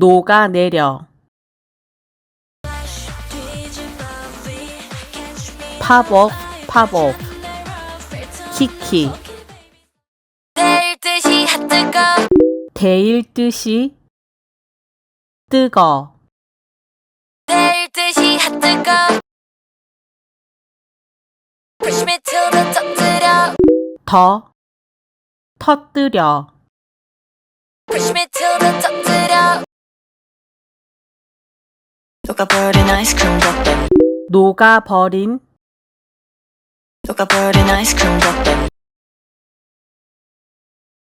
녹아내려 pop off, pop off 키키 데일 듯이 핫뜨거 데일 듯이 뜨거 데일 듯이 핫뜨거 Push me till the 터뜨려 더 터뜨려 Push me till the 터뜨려 녹아버린 아이스크림 덕분 녹아버린 녹아버린 아이스크림 덕분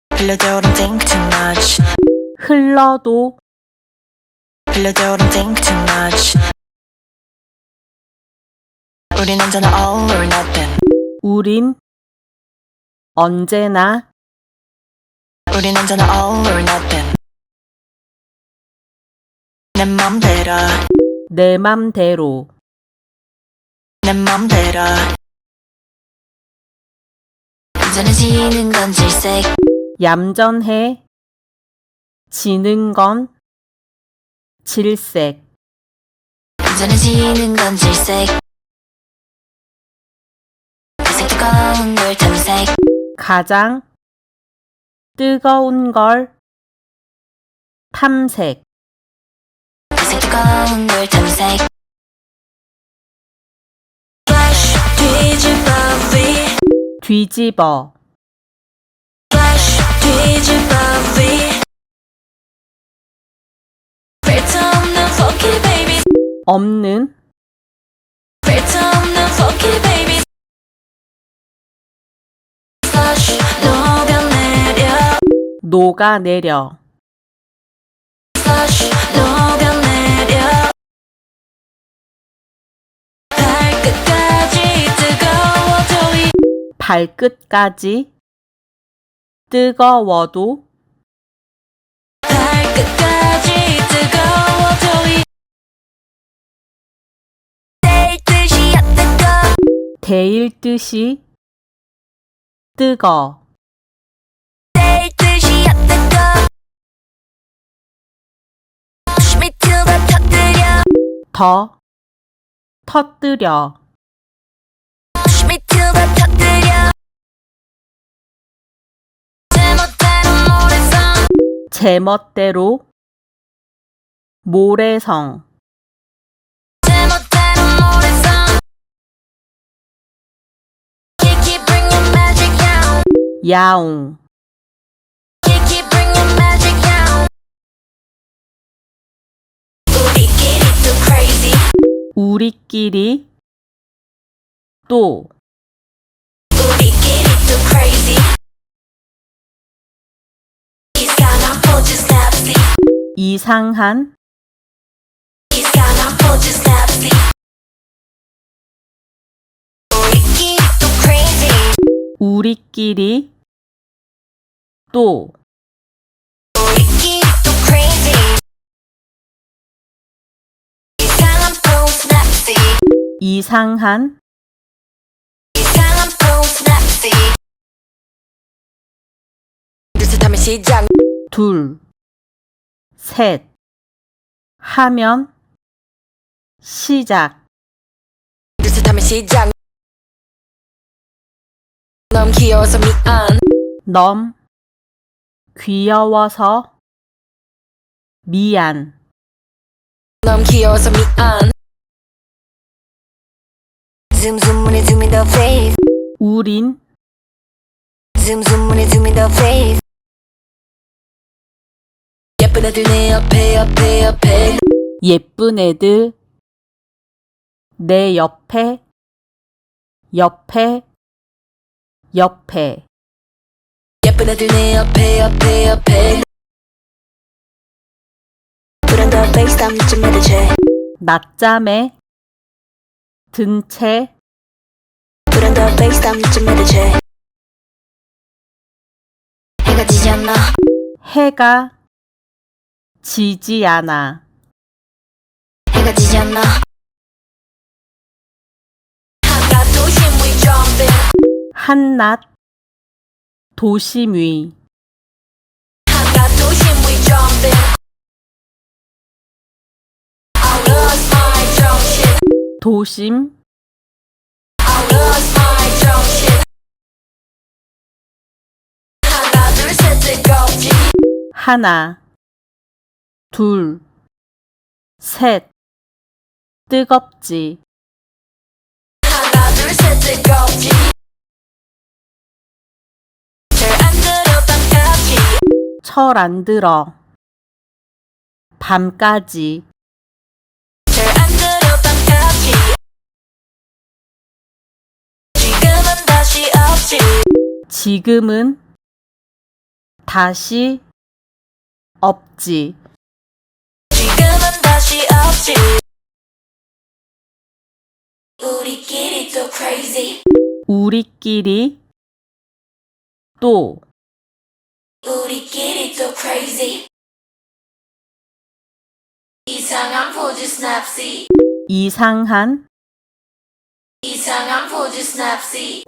흘려도 don't think too much 흘러도 흘려도 don't think too much 우린 언제나 all or nothing 우린 언제나 우린 언제나 all or nothing 내 맘대로 내 맘대로 내 맘대로 얌전해지는 건 질색 얌전해 지는 건 질색 얌전해지는 건 질색 가장 뜨거운 걸 탐색 가장 뜨거운 걸 탐색 가장 뜨거운 걸 탐색 Flash 뒤집어 V 뒤집어 Flash 뒤집어 V 필터 없는 funky baby 없는 필터 없는 funky baby Flash 녹아내려 녹아내려 Flash 녹아내려 발끝까지 뜨거워져 이 발끝까지 뜨거워도 발끝까지 뜨거워져 이 데일 듯이 핫뜨거 데일 듯이 뜨거 데일 듯이 핫뜨거 Push me till the 터뜨려 더 터뜨려 Push me till the 터뜨려 제멋대로 모래성 제멋대로 모래성 제멋대로 모래성 Kiki bring your magic out 야옹 Kiki bring your magic out 우리끼리 too crazy 우리끼리 또 우리끼리 too crazy 이상한 포즈 snapsy 이상한 이상한 포즈 snapsy 우리끼리 too crazy 우리끼리 또 우리끼리 too crazy 이상한 포즈 snapsy 이상한 이상한 포즈 snapsy 비슷하면 시작 둘, 셋 하면 시작 비슷하면 시작 너무 귀여워서 미안 넘 귀여워서 미안 너무 귀여워서 미안 Zoom zoom when you zoom in the face 우린 Zoom zoom when you zoom in the face 예쁜 애들 내 옆에 예쁜 애들 내 옆에 예쁜 애들 내 옆에 Put on the face 땀 좀 해도 낮잠에 든 채 Put on the face 땀 좀 해도 해가 지지 않나 해가 지지 않아 해가 지지 않나 한가 도심 we jumping 한낮 도심 위 한가 도심 we jumping 도심, I lost my 정신 하나 둘 셋 뜨겁지 하나, 둘, 셋, 뜨겁지. 하나 둘 셋 뜨겁지 잘 안 들어 밤까지 철 안 들어. 밤까지. 잘 안 들어 밤까지 지금은 다시 없지 지금은 다시 없지. 지금은 다시 없지 우리끼리 또 crazy 우리끼리 또 우리끼리 또 crazy 이상한 포즈 스냅시 이상한 이상한 포즈 스냅시